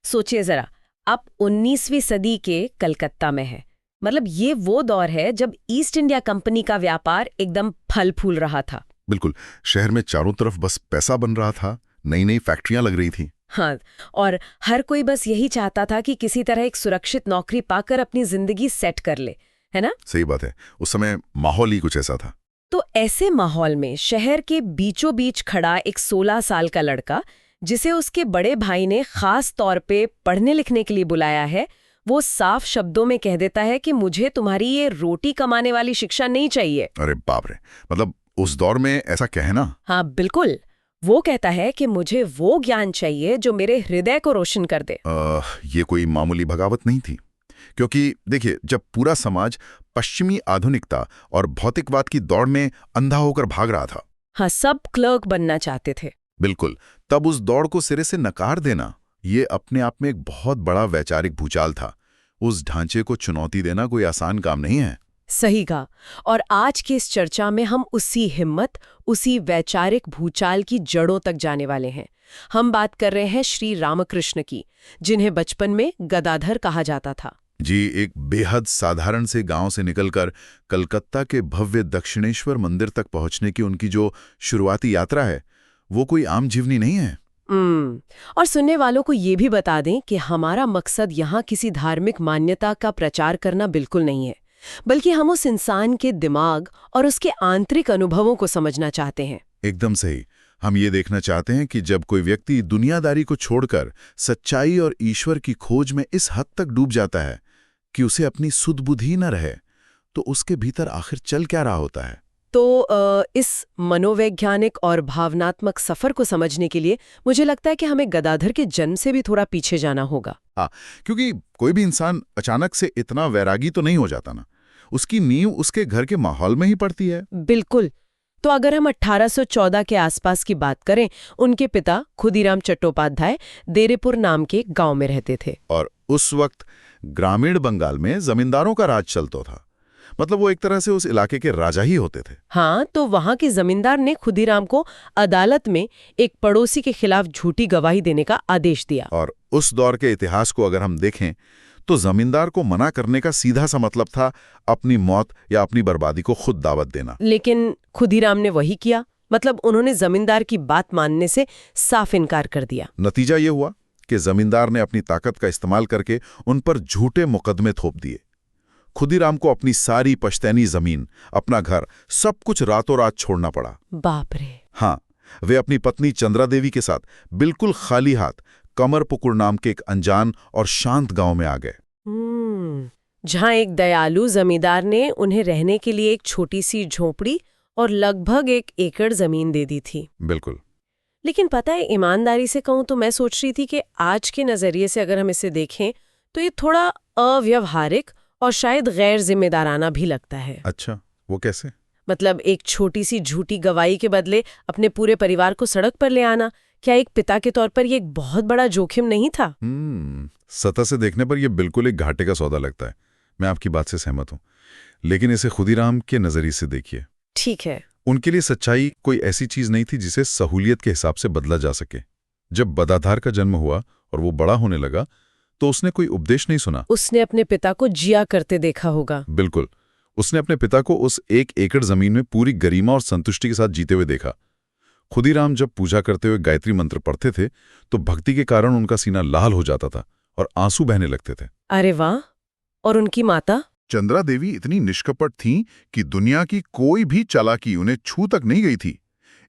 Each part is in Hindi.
सोचिए जरा, आप 19वीं सदी के कलकत्ता में है। मतलब ये वो दौर है जब ईस्ट इंडिया कंपनी का व्यापार एकदम फल फूल रहा था। बिल्कुल। शहर में चारों तरफ बस पैसा बन रहा था, नई नई फैक्ट्रियां लग रही थी। हाँ, और हर कोई बस यही चाहता था कि किसी तरह एक सुरक्षित नौकरी पाकर अपनी जिंदगी सेट कर ले, है ना? सही बात है, उस समय माहौल ही कुछ ऐसा था। तो ऐसे माहौल में शहर के बीचों बीच खड़ा एक 16 साल का लड़का, जिसे उसके बड़े भाई ने खास तौर पे पढ़ने लिखने के लिए बुलाया है, वो साफ शब्दों में कह देता है कि मुझे तुम्हारी ये रोटी कमाने वाली शिक्षा नहीं चाहिए। अरे बाप रे, मतलब उस दौर में ऐसा कहना। हाँ बिल्कुल। वो कहता है कि मुझे वो ज्ञान चाहिए जो मेरे हृदय को रोशन कर दे। ये कोई मामूली बगावत नहीं थी, क्योंकि देखिए, जब पूरा समाज पश्चिमी आधुनिकता और भौतिकवाद की दौड़ में अंधा होकर भाग रहा था। हाँ, सब क्लर्क बनना चाहते थे। बिल्कुल। तब उस दौड़ को सिरे से नकार देना, ये अपने आप में एक बहुत बड़ा वैचारिक भूचाल था। उस ढांचे को चुनौती देना कोई आसान काम नहीं है। सही कहा। और आज की इस चर्चा में हम उसी हिम्मत, उसी वैचारिक भूचाल की जड़ों तक जाने वाले हैं। हम बात कर रहे हैं श्री रामकृष्ण की, जिन्हें बचपन में गदाधर कहा जाता था। जी, एक बेहद साधारण से गांव से निकलकर कलकत्ता के भव्य दक्षिणेश्वर मंदिर तक पहुंचने की उनकी जो शुरुआती यात्रा है, वो कोई आम जीवनी नहीं है। और सुनने वालों को ये भी बता दें कि हमारा मकसद यहाँ किसी धार्मिक मान्यता का प्रचार करना बिल्कुल नहीं है, बल्कि हम उस इंसान के दिमाग और उसके आंतरिक अनुभवों को समझना चाहते हैं। एकदम सही। हम ये देखना चाहते हैं कि जब कोई व्यक्ति दुनियादारी को छोड़कर सच्चाई और ईश्वर की खोज में इस हद तक डूब जाता है कि उसे अपनी सुध बुद्धि न रहे, तो उसके भीतर आखिर चल क्या रहा होता है। तो इस मनोवैज्ञानिक और भावनात्मक सफर को समझने के लिए मुझे लगता है कि हमें गदाधर के जन्म से भी थोड़ा पीछे जाना होगा। हाँ, क्योंकि कोई भी इंसान अचानक से इतना वैरागी तो नहीं हो जाता ना। उसकी नींव उसके घर के माहौल में ही पड़ती है। बिल्कुल। तो अगर हम 1814 के आसपास की बात करें, उनके पिता खुदीराम चट्टोपाध्याय देरेपुर नाम के गांव में रहते थे। और उस वक्त ग्रामीण बंगाल में जमींदारों का राज चलता था। मतलब वो एक तरह से उस इलाके के राजा ही होते थे। हाँ, तो वहां के जमींदार ने खुदीराम को अदालत में एक पड़ोसी के खिलाफ झूठी गवाही देने का आदेश दिया। और उस दौर के इतिहास को अगर हम देखें तो जमींदार को मना करने का सीधा सा मतलब था अपनी मौत या अपनी बर्बादी को खुद दावत देना। लेकिन खुदीराम ने वही किया। मतलब उन्होंने जमींदार की बात मानने से साफ इनकार कर दिया। नतीजा ये हुआ कि जमींदार ने अपनी ताकत का इस्तेमाल करके उन पर झूठे मुकदमे थोप दिए। खुदीराम को अपनी सारी पश्तैनी जमीन, अपना घर, सब कुछ रातों रात छोड़ना पड़ा। बाप रे। हाँ, वे अपनी पत्नी चंद्रा देवी के साथ बिल्कुल खाली हाथ कमरपुकुर नाम के एक अनजान और शांत गांव में आ गए। जहां एक दयालु जमींदार ने उन्हें रहने के लिए एक छोटी सी झोपड़ी और लगभग 1 एकड़ जमीन दे दी थी। बिल्कुल। लेकिन पता है, ईमानदारी से कहूं तो मैं सोच रही थी कि आज के नजरिए से अगर हम इसे देखें तो ये थोड़ा अव्यवहारिक और शायद गैर जिम्मेदाराना भी लगता है। अच्छा, वो कैसे? मतलब एक छोटी सी झूठी गवाही के बदले अपने पूरे परिवार को सड़क पर ले आना, क्या एक पिता के तौर पर ये एक बहुत बड़ा जोखिम नहीं था? सतह से देखने पर यह बिल्कुल एक घाटे का सौदा लगता है। मैं आपकी बात से सहमत हूं, लेकिन इसे खुदीराम के नजरिए से देखिए। ठीक है। उनके लिए सच्चाई कोई ऐसी चीज नहीं थी जिसे सहूलियत के हिसाब से बदला जा सके। जब गदाधर का जन्म हुआ और वो बड़ा होने लगा तो उसने कोई उपदेश नहीं सुना। उसने अपने पिता को जिया करते देखा होगा। बिल्कुल। उसने अपने पिता को उस 1 एकड़ जमीन में पूरी गरिमा और संतुष्टि के साथ जीते हुए देखा। खुदीराम जब पूजा करते हुए गायत्री मंत्र पढ़ते थे तो भक्ति के कारण उनका सीना लाल हो जाता था और आंसू बहने लगते थे। अरे वाह। और उनकी माता चंद्रा देवी इतनी निष्कपट थीं कि दुनिया की कोई भी चालाकी उन्हें छू तक नहीं गई थी।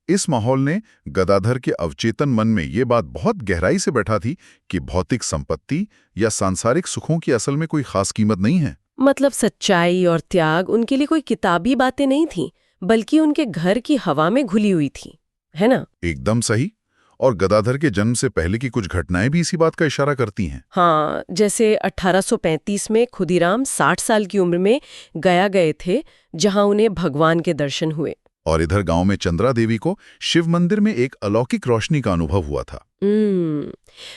इस माहौल ने गदाधर के अवचेतन मन में ये बात बहुत गहराई से बैठा थी कि भौतिक संपत्ति या सांसारिक सुखों की असल में कोई खास कीमत नहीं है। मतलब सच्चाई और त्याग उनके लिए कोई किताबी बातें नहीं थीं, बल्कि उनके घर की हवा में घुली हुई थी, है ना? एकदम सही। और गदाधर के जन्म से पहले की कुछ घटनाएं भी इसी बात का इशारा करती हैं। हाँ, जैसे 1835 में खुदीराम 60 साल की उम्र में गया गए थे, जहां उन्हें भगवान के दर्शन हुए। और इधर गांव में चंद्रा देवी को शिव मंदिर में एक अलौकिक रोशनी का अनुभव हुआ था।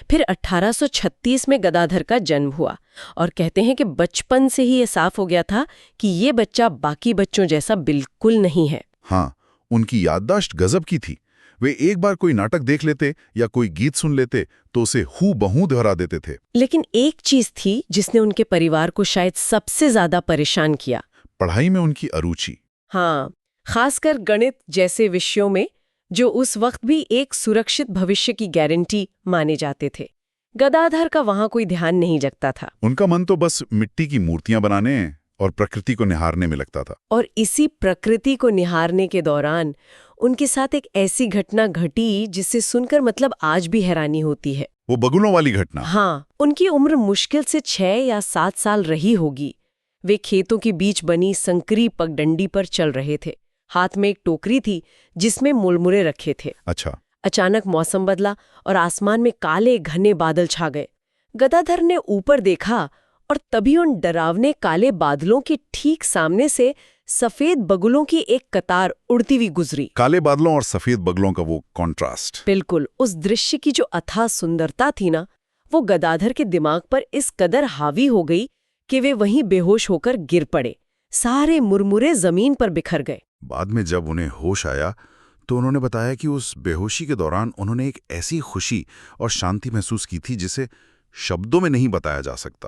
फिर 1836 में गदाधर का जन्म हुआ और कहते हैं कि बचपन से ही ये साफ हो गया था कि ये बच्चा बाकी बच्चों जैसा बिल्कुल नहीं है। हाँ, उनकी याददाश्त गजब की थी। वे एक बार कोई नाटक देख लेते या कोई गीत सुन लेते तो उसे हूबहू दोहरा देते थे। लेकिन एक चीज थी जिसने उनके परिवार को शायद सबसे ज्यादा परेशान किया। पढ़ाई में उनकी अरुचि। हाँ, खासकर गणित जैसे विषयों में, जो उस वक्त भी एक सुरक्षित भविष्य की गारंटी माने जाते थे। गदाधर का वहां कोई ध्यान नहीं जगता था। उनका मन तो बस मिट्टी की मूर्तियां बनाने और प्रकृति को निहारने में लगता था। और इसी प्रकृति को निहारने के दौरान उनके साथ एक ऐसी घटना घटी जिससे सुनकर मतलब आज भी हैरानी होती है। वो बगुलों वाली घटना। हाँ, उनकी उम्र मुश्किल से 6 या 7 साल रही होगी। वे खेतों के बीच बनी संकरी पगडंडी पर चल रहे थे। हाथ में एक टोकरी थी जिसमें मुरमुरे रखे थे। अच्छा। अचानक मौसम बदला और आसमान में काले घने बादल छा गए। गदाधर ने ऊपर देखा और तभी उन डरावने काले बादलों के ठीक सामने से सफेद बगुलों की एक कतार उड़ती हुई गुजरी। काले बादलों और सफेद बगुलों का वो कॉन्ट्रास्ट। बिल्कुल, उस दृश्य की जो अथाह सुंदरता थी ना, वो गदाधर के दिमाग पर इस कदर हावी हो गई कि वे वहीं बेहोश होकर गिर पड़े। सारे मुरमुरे जमीन पर बिखर गए। बाद में जब उन्हें होश आया तो उन्होंने बताया कि उस बेहोशी के दौरान उन्होंने एक ऐसी खुशी और शांति महसूस की थी जिसे शब्दों में नहीं बताया जा सकता।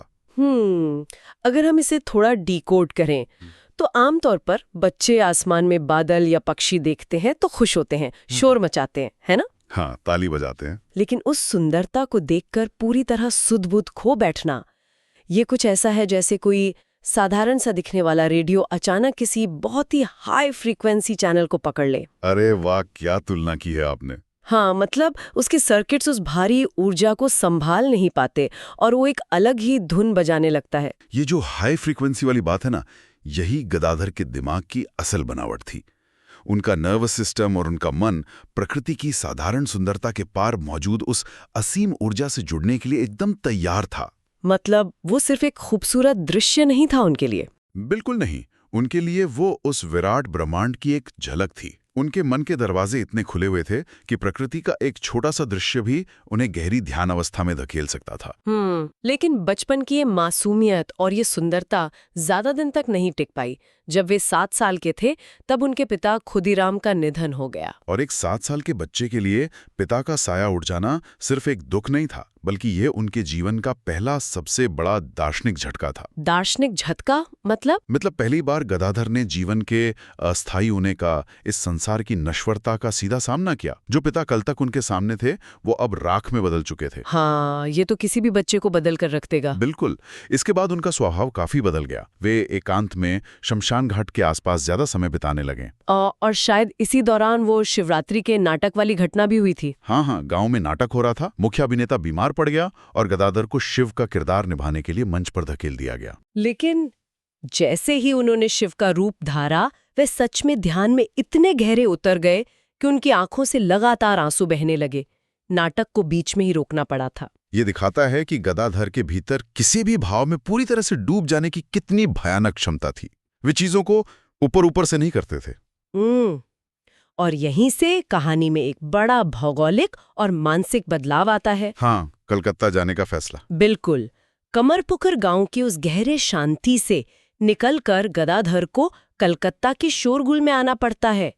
अगर हम इसे थोड़ा डिकोड करें तो आमतौर पर बच्चे आसमान में बादल या पक्षी देखते हैं तो खुश होते हैं, शोर मचाते हैं, है ना? हाँ, ताली बजाते हैं। लेकिन उस सुंदरता को देखकर पूरी तरह सुध-बुध खो बैठना, ये कुछ ऐसा है जैसे कोई साधारण सा दिखने वाला रेडियो अचानक किसी बहुत ही हाई फ्रीक्वेंसी चैनल को पकड़ ले। अरे वाह, क्या तुलना की है आपने। हाँ, मतलब उसके सर्किट्स उस भारी ऊर्जा को संभाल नहीं पाते और वो एक अलग ही धुन बजाने लगता है। ये जो हाई फ्रीक्वेंसी वाली बात है ना, यही गदाधर के दिमाग की असल बनावट थी। उनका नर्वस सिस्टम और उनका मन प्रकृति की साधारण सुंदरता के पार मौजूद उस असीम ऊर्जा से जुड़ने के लिए एकदम तैयार था। मतलब वो सिर्फ एक खूबसूरत दृश्य नहीं था उनके लिए। बिल्कुल नहीं, उनके लिए वो उस विराट ब्रह्मांड की एक झलक थी। उनके मन के दरवाजे इतने खुले हुए थे कि प्रकृति का एक छोटा सा दृश्य भी उन्हें गहरी ध्यान अवस्था में धकेल सकता था। लेकिन बचपन की ये मासूमियत और ये सुंदरता ज्यादा दिन तक नहीं टिक पाई। जब वे 7 साल के थे तब उनके पिता खुदीराम का निधन हो गया। और एक 7 साल के बच्चे के लिए पिता का साया उड़ जाना सिर्फ एक दुख नहीं था, बल्कि ये उनके जीवन का पहला सबसे बड़ा दार्शनिक झटका था। दार्शनिक झटका मतलब पहली बार गदाधर ने जीवन के अस्थायी होने का, इस संसार की नश्वरता का सीधा सामना किया। जो पिता कल तक उनके सामने थे वो अब राख में बदल चुके थे। हाँ, ये तो किसी भी बच्चे को बदल कर रख देगा। बिल्कुल। इसके बाद उनका स्वभाव काफी बदल गया। वे एकांत में शमशान घाट के आसपास ज्यादा समय बिताने लगे। और शायद इसी दौरान वो शिवरात्रि के नाटक वाली घटना भी हुई थी। हाँ, गांव में नाटक हो रहा था। मुख्य अभिनेता बीमार पड़ गया और गदाधर को शिव का किरदार निभाने के लिए मंच पर धकेल दिया गया। लेकिन जैसे ही उन्होंने शिव का रूप धारा, वे सच में ध्यान में इतने गहरे उतर गए कि उनकी आंखों से लगातार आंसू बहने लगे। नाटक को बीच में ही रोकना पड़ा था। ये दिखाता है कि गदाधर के भीतर किसी भी भाव में पूरी तरह से डूब जाने की कितनी भयानक क्षमता थी। वे चीजों को ऊपर से नहीं करते थे। और यहीं से कहानी में एक बड़ा भौगोलिक और मानसिक बदलाव आता है। हाँ, कलकत्ता जाने का फैसला। बिल्कुल। कमरपुकुर गांव की उस गहरे शांति से निकलकर गदाधर को कलकत्ता के शोरगुल में आना पड़ता है।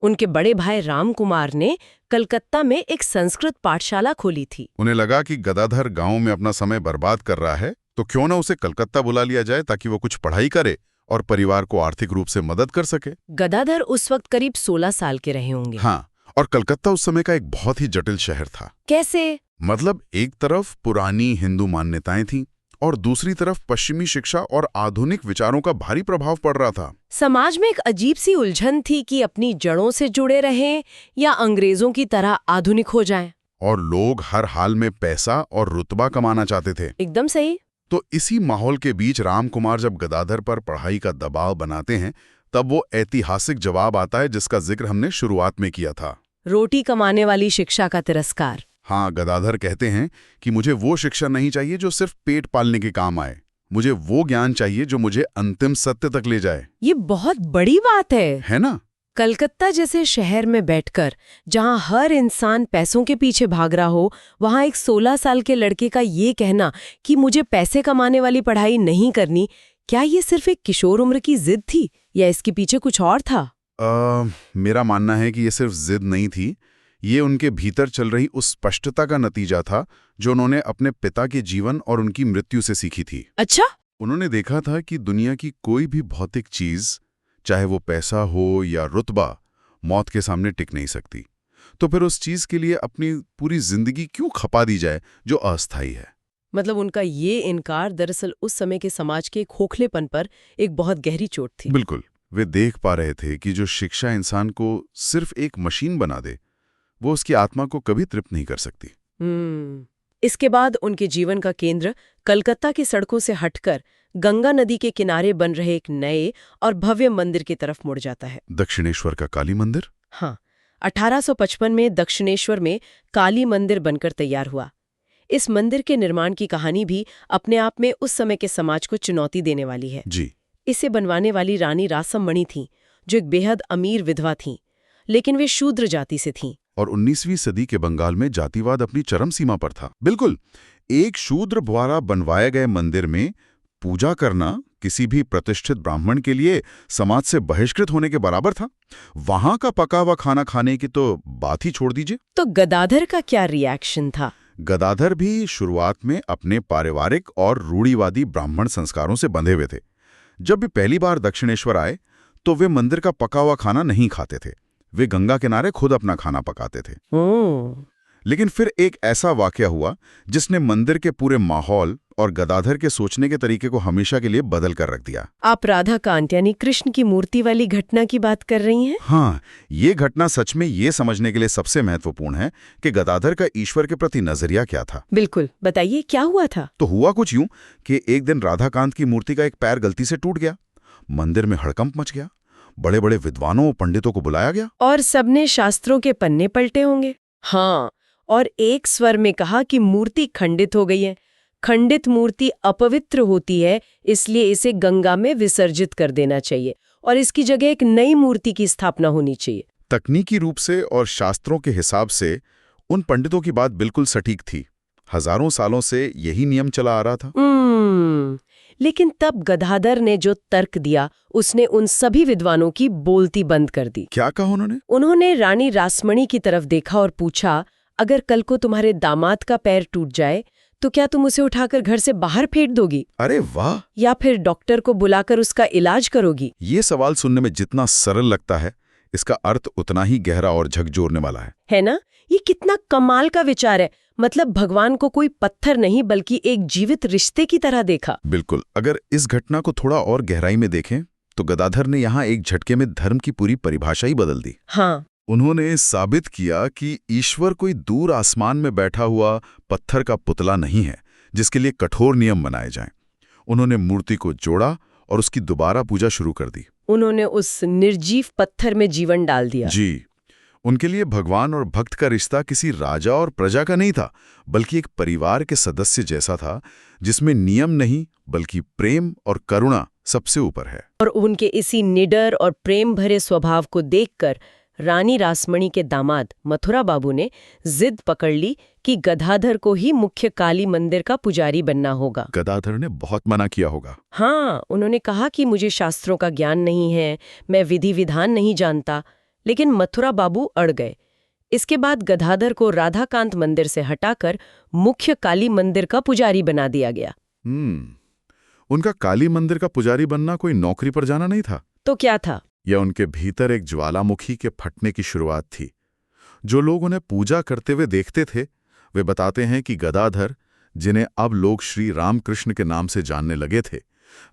उनके बड़े भाई राम कुमार ने कलकत्ता में एक संस्कृत पाठशाला खोली थी। उन्हें लगा कि गदाधर गांव में अपना समय बर्बाद कर रहा है, तो क्यों ना उसे कलकत्ता बुला लिया जाए ताकि वो कुछ पढ़ाई करे और परिवार को आर्थिक रूप से मदद कर सके। गदाधर उस वक्त करीब 16 साल के रहे होंगे। हाँ, और कलकत्ता उस समय का एक बहुत ही जटिल शहर था। कैसे? मतलब एक तरफ पुरानी हिंदू मान्यताएं थीं और दूसरी तरफ पश्चिमी शिक्षा और आधुनिक विचारों का भारी प्रभाव पड़ रहा था। समाज में एक अजीब सी उलझन थी कि अपनी जड़ों से जुड़े रहें या अंग्रेजों की तरह आधुनिक हो जाएं। और लोग हर हाल में पैसा और रुतबा कमाना चाहते थे। एकदम सही। तो इसी माहौल के बीच राम कुमार जब गदाधर पर पढ़ाई का दबाव बनाते हैं, तब वो ऐतिहासिक जवाब आता है जिसका जिक्र हमने शुरुआत में किया था। रोटी कमाने वाली शिक्षा का तिरस्कार। हाँ, गदाधर कहते हैं कि मुझे वो शिक्षा नहीं चाहिए जो सिर्फ पेट पालने के काम आए। मुझे वो ज्ञान चाहिए जो मुझे अंतिम सत्य तक ले जाए। ये बहुत बड़ी बात है ना? कलकत्ता जैसे शहर में बैठकर जहां हर इंसान पैसों के पीछे भाग रहा हो, वहां एक 16 साल के लड़के का ये कहना कि मुझे पैसे कमाने वाली पढ़ाई नहीं करनी, क्या ये सिर्फ एक किशोर उम्र की जिद थी या इसके पीछे कुछ और था? मेरा मानना है कि ये सिर्फ जिद नहीं थी, ये उनके भीतर चल रही उस स्पष्टता का नतीजा था जो उन्होंने अपने पिता के जीवन और उनकी मृत्यु से सीखी थी। अच्छा। उन्होंने देखा था कि दुनिया की कोई भी भौतिक चीज, चाहे वो पैसा हो या रुतबा, मौत के सामने टिक नहीं सकती। तो फिर उस चीज के लिए अपनी पूरी जिंदगी क्यों खपा दी जाए जो अस्थायी है। मतलब उनका ये इनकार दरअसल उस समय के समाज के खोखलेपन पर एक बहुत गहरी चोट थी। बिल्कुल। वे देख पा रहे थे कि जो शिक्षा इंसान को सिर्फ एक मशीन बना दे, वो उसकी आत्मा को कभी तृप्त नहीं कर सकती। इसके बाद उनके जीवन का केंद्र कलकत्ता की सड़कों से हटकर गंगा नदी के किनारे बन रहे एक नए और भव्य मंदिर की तरफ मुड़ जाता है। दक्षिणेश्वर का काली मंदिर। हाँ, 1855 में दक्षिणेश्वर में काली मंदिर बनकर तैयार हुआ। इस मंदिर के निर्माण की कहानी भी अपने आप में उस समय के समाज को चुनौती देने वाली है। जी। इसे बनवाने वाली रानी रासमणि थीं, जो एक बेहद अमीर विधवा थीं, लेकिन वे शूद्र जाति से थीं। और 19वीं सदी के बंगाल में जातिवाद अपनी चरम सीमा पर था। बिल्कुल, एक शूद्र द्वारा बनवाए गए मंदिर में पूजा करना किसी भी प्रतिष्ठित ब्राह्मण के लिए समाज से बहिष्कृत होने के बराबर था। वहां का पका हुआ खाना खाने की तो बात ही छोड़ दीजिए। तो गदाधर का क्या रिएक्शन था? गदाधर भी शुरुआत में अपने पारिवारिक और रूढ़िवादी ब्राह्मण संस्कारों से बंधे हुए थे। जब भी पहली बार दक्षिणेश्वर आए तो वे मंदिर का पका हुआ खाना नहीं खाते थे। वे गंगा किनारे खुद अपना खाना पकाते थे। लेकिन फिर एक ऐसा वाकया हुआ जिसने मंदिर के पूरे माहौल और गदाधर के सोचने के तरीके को हमेशा के लिए बदल कर रख दिया। आप राधा कांत यानी कृष्ण की मूर्ति वाली घटना की बात कर रही हैं? हाँ, ये घटना सच में ये समझने के लिए सबसे महत्वपूर्ण है कि गदाधर का ईश्वर के प्रति नजरिया क्या था। बिल्कुल, बताइए क्या हुआ था? तो हुआ कुछ यूं कि एक दिन राधा कांत की मूर्ति का एक पैर गलती से टूट गया। मंदिर में हड़कंप मच गया। बड़े बड़े विद्वानों पंडितों को बुलाया गया और सबने शास्त्रों के पन्ने पलटे होंगे। हाँ, और एक स्वर में कहा कि मूर्ति खंडित हो गई है। खंडित मूर्ति अपवित्र होती है, इसलिए इसे गंगा में विसर्जित कर देना चाहिए और इसकी जगह एक नई मूर्ति की स्थापना होनी चाहिए। तकनीकी रूप से और शास्त्रों के हिसाब से उन पंडितों की बात बिल्कुल सटीक थी। हजारों सालों से यही नियम चला आ रहा था। लेकिन तब गदाधर ने जो तर्क दिया, उसने उन सभी विद्वानों की बोलती बंद कर दी। क्या कहा उन्होंने? उन्होंने रानी रासमणि की तरफ देखा और पूछा, अगर कल को तुम्हारे दामाद का पैर टूट जाए तो क्या तुम उसे उठाकर घर से बाहर फेंक दोगी? अरे वाह! या फिर डॉक्टर को बुलाकर उसका इलाज करोगी? ये सवाल सुनने में जितना सरल लगता है, इसका अर्थ उतना ही गहरा और झकझोरने वाला है ना? ये कितना कमाल का विचार है। मतलब भगवान को कोई पत्थर नहीं बल्कि एक जीवित रिश्ते की तरह देखा। बिल्कुल। अगर इस घटना को थोड़ा और गहराई में देखें तो गदाधर ने यहाँ एक झटके में धर्म की पूरी परिभाषा ही बदल दी। हाँ, उन्होंने साबित किया कि ईश्वर कोई दूर आसमान में बैठा हुआ पत्थर का पुतला नहीं है जिसके लिए कठोर नियम बनाए जाएं। उन्होंने मूर्ति को जोड़ा और उसकी दोबारा पूजा शुरू कर दी। उन्होंने उस निर्जीव पत्थर में जीवन डाल दिया। जी। उनके लिए भगवान और भक्त का रिश्ता किसी राजा और प्रजा का नहीं था, बल्कि एक परिवार के सदस्य जैसा था जिसमें नियम नहीं बल्कि प्रेम और करुणा सबसे ऊपर है। और उनके इसी निडर और प्रेम भरे स्वभाव को देखकर रानी रासमणि के दामाद मथुरा बाबू ने जिद पकड़ ली कि गदाधर को ही मुख्य काली मंदिर का पुजारी बनना होगा। गदाधर ने बहुत मना किया होगा। हाँ, उन्होंने कहा कि मुझे शास्त्रों का ज्ञान नहीं है, मैं विधि विधान नहीं जानता, लेकिन मथुरा बाबू अड़ गए। इसके बाद गदाधर को राधाकांत मंदिर से हटाकर मुख्य काली मंदिर का पुजारी बना दिया गया। उनका काली मंदिर का पुजारी बनना कोई नौकरी पर जाना नहीं था। तो क्या था? यह उनके भीतर एक ज्वालामुखी के फटने की शुरुआत थी। जो लोग उन्हें पूजा करते हुए देखते थे, वे बताते हैं कि गदाधर, जिन्हें अब लोग श्री रामकृष्ण के नाम से जानने लगे थे,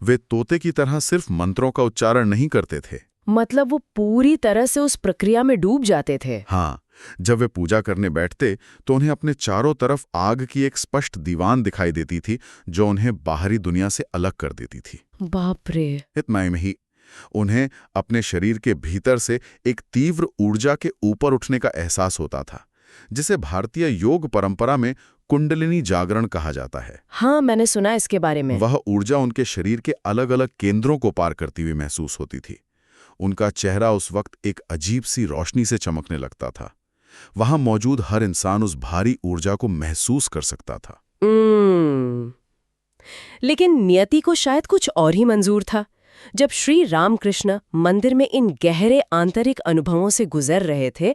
वे तोते की तरह सिर्फ मंत्रों का उच्चारण नहीं करते थे। मतलब वो पूरी तरह से उस प्रक्रिया में डूब जाते थे। हाँ, जब वे पूजा करने बैठते तो उन्हें अपने चारों तरफ आग की एक स्पष्ट दीवान दिखाई देती थी जो उन्हें बाहरी दुनिया से अलग कर देती थी। बाप रे! इतना ही नहीं, उन्हें अपने शरीर के भीतर से एक तीव्र ऊर्जा के ऊपर उठने का एहसास होता था, जिसे भारतीय योग परंपरा में कुंडलिनी जागरण कहा जाता है। हाँ, मैंने सुना इसके बारे में। वह ऊर्जा उनके शरीर के अलग अलग केंद्रों को पार करती हुई महसूस होती थी। उनका चेहरा उस वक्त एक अजीब सी रोशनी से चमकने लगता था। वहां मौजूद हर इंसान उस भारी ऊर्जा को महसूस कर सकता था। लेकिन नियति को शायद कुछ और ही मंजूर था। जब श्री रामकृष्ण मंदिर में इन गहरे आंतरिक अनुभवों से गुजर रहे थे,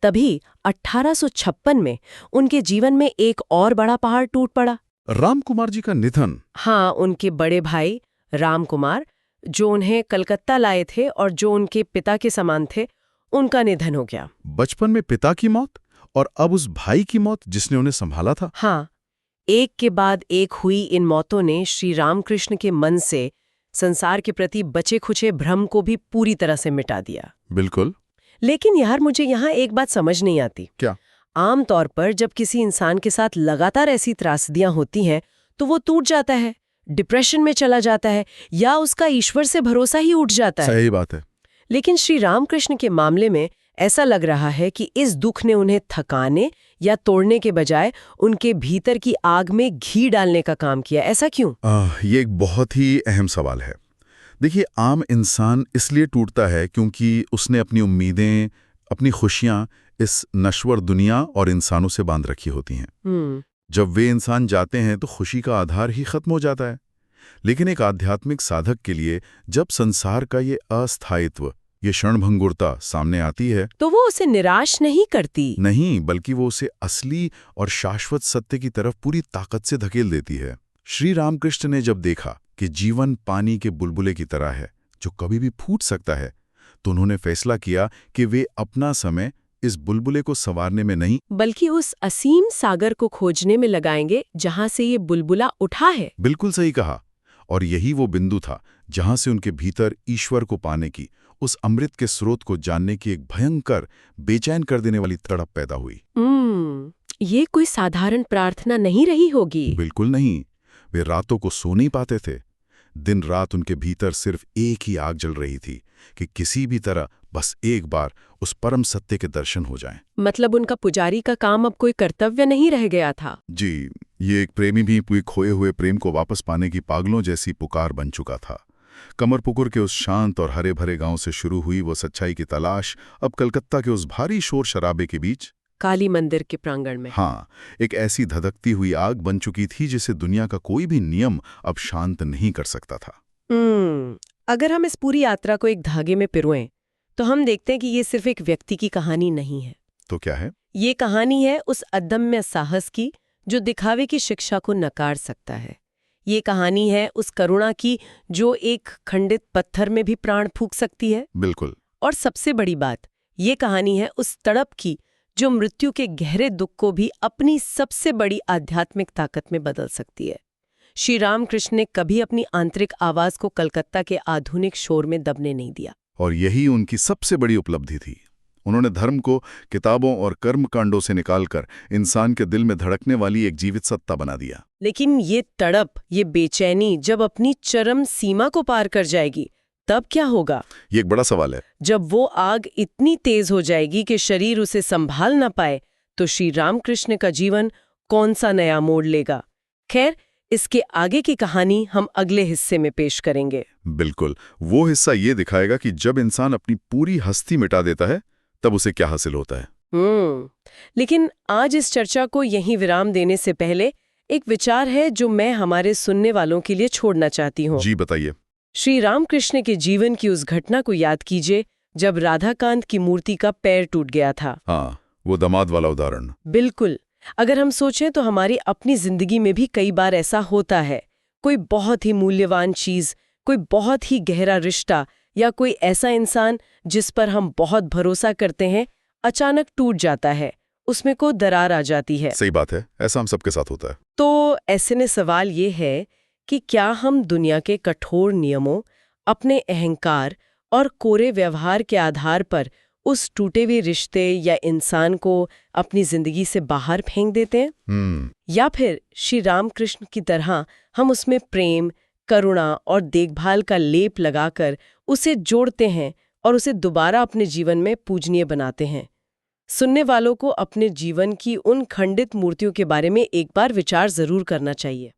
तभी 1856 में उनके जीवन में एक और बड़ा पहाड़ टूट पड़ा। राम कुमार जी का निधन। हाँ, उनके बड़े भाई राम कुमार, जो उन्हें कलकत्ता लाए थे और जो उनके पिता के समान थे, उनका निधन हो गया। बचपन में पिता की मौत और अब उस भाई की मौत जिसने उन्हें संभाला था। हाँ, एक के बाद एक हुई इन मौतों ने श्री रामकृष्ण के मन से संसार के प्रति बचे खुचे भ्रम को भी पूरी तरह से मिटा दिया। बिल्कुल। लेकिन यार, मुझे यहाँ एक बात समझ नहीं आती। क्या? आम तौर पर जब किसी इंसान के साथ लगातार ऐसी त्रासदियां होती हैं तो वो टूट जाता है, डिप्रेशन में चला जाता है या उसका ईश्वर से भरोसा ही उठ जाता है। सही बात है। लेकिन श्री रामकृष्ण के मामले में ऐसा लग रहा है कि इस दुख ने उन्हें थकाने या तोड़ने के बजाय उनके भीतर की आग में घी डालने का काम किया। ऐसा क्यों? ये एक बहुत ही अहम सवाल है। देखिए, आम इंसान इसलिए टूटता है क्योंकि उसने अपनी उम्मीदें, अपनी खुशियां इस नश्वर दुनिया और इंसानों से बांध रखी होती हैं। जब वे इंसान जाते हैं तो खुशी का आधार ही खत्म हो जाता है। लेकिन एक आध्यात्मिक साधक के लिए जब संसार का ये अस्थायित्व, ये क्षणभंगुरता सामने आती है तो वो उसे निराश नहीं करती। नहीं, बल्कि वो उसे असली और शाश्वत सत्य की तरफ पूरी ताकत से धकेल देती है। श्री रामकृष्ण ने जब देखा कि जीवन पानी के बुलबुले की तरह है जो कभी भी फूट सकता है, तो उन्होंने फैसला किया कि वे अपना समय इस बुलबुले को संवारने में नहीं बल्कि उस असीम सागर को खोजने में लगाएंगे जहां से ये बुलबुला उठा है। बिल्कुल सही कहा। और यही वो बिंदु था जहां से उनके भीतर ईश्वर को पाने की, उस अमृत के स्रोत को जानने की एक भयंकर, बेचैन कर देने वाली तड़प पैदा हुई। ये कोई साधारण प्रार्थना नहीं रही होगी। बिल्कुल नहीं। वे रातों को सो नहीं पाते थे। दिन रात उनके भीतर सिर्फ एक ही आग जल रही थी कि किसी भी तरह बस एक बार उस परम सत्य के दर्शन हो जाएं। मतलब उनका पुजारी का काम अब कोई कर्तव्य नहीं रह गया था। जी, ये एक प्रेमी भी पूरे खोए हुए प्रेम को वापस पाने की पागलों जैसी पुकार बन चुका था। कमरपुकुर के उस शांत और हरे भरे गांव से शुरू हुई वो सच्चाई की तलाश अब कलकत्ता के उस भारी शोर शराबे के बीच काली मंदिर के प्रांगण में, हाँ, एक ऐसी धधकती हुई आग बन चुकी थी जिसे दुनिया का कोई भी नियम अब शांत नहीं कर सकता था। अगर हम इस पूरी यात्रा को एक धागे में पिरोएं तो हम देखते हैं कि ये सिर्फ एक व्यक्ति की कहानी नहीं है। तो क्या है? ये कहानी है उस अदम्य साहस की जो दिखावे की शिक्षा को नकार सकता है। ये कहानी है उस करुणा की जो एक खंडित पत्थर में भी प्राण फूंक सकती है। बिल्कुल। और सबसे बड़ी बात, ये कहानी है उस तड़प की जो मृत्यु के गहरे दुख को भी अपनी सबसे बड़ी आध्यात्मिक ताकत में बदल सकती है। श्री रामकृष्ण ने कभी अपनी आंतरिक आवाज को कलकत्ता के आधुनिक शोर में दबने नहीं दिया। और यही उनकी सबसे बड़ी उपलब्धि थी। उन्होंने धर्म को किताबों और कर्मकांडों से निकालकर इंसान के दिल में धड़कने वाली एक जीवित सत्ता बना दिया। लेकिन ये तड़प, ये बेचैनी जब अपनी चरम सीमा को पार कर जाएगी तब क्या होगा? ये एक बड़ा सवाल है। जब वो आग इतनी तेज हो जाएगी कि शरीर उसे संभाल ना पाए तो श्री रामकृष्ण का जीवन कौन सा नया मोड़ लेगा? खैर, इसके आगे की कहानी हम अगले हिस्से में पेश करेंगे। बिल्कुल। वो हिस्सा ये दिखाएगा कि जब इंसान अपनी पूरी हस्ती मिटा देता है तब उसे क्या हासिल होता है। लेकिन आज इस चर्चा को यहीं विराम देने से पहले एक विचार है जो मैं हमारे सुनने वालों के लिए छोड़ना चाहती हूँ। जी बताइए। श्री रामकृष्ण के जीवन की उस घटना को याद कीजिए जब राधाकांत की मूर्ति का पैर टूट गया था। हाँ, वो दामाद वाला उदाहरण। बिल्कुल। अगर हम सोचें तो हमारी अपनी जिंदगी में भी कई बार ऐसा होता है। कोई बहुत ही मूल्यवान चीज, कोई बहुत ही गहरा रिश्ता या कोई ऐसा इंसान जिस पर हम बहुत भरोसा करते हैं, अचानक टूट जाता है, उसमें को दरार आ जाती है। सही बात है, ऐसा हम सबके साथ होता है। तो ऐसे में सवाल ये है कि क्या हम दुनिया के कठोर नियमों, अपने अहंकार और कोरे व्यवहार के आधार पर उस टूटे हुए रिश्ते या इंसान को अपनी जिंदगी से बाहर फेंक देते हैं? या फिर श्री रामकृष्ण की तरह हम उसमें प्रेम, करुणा और देखभाल का लेप लगाकर उसे जोड़ते हैं और उसे दोबारा अपने जीवन में पूजनीय बनाते हैं? सुनने वालों को अपने जीवन की उन खंडित मूर्तियों के बारे में एक बार विचार जरूर करना चाहिए।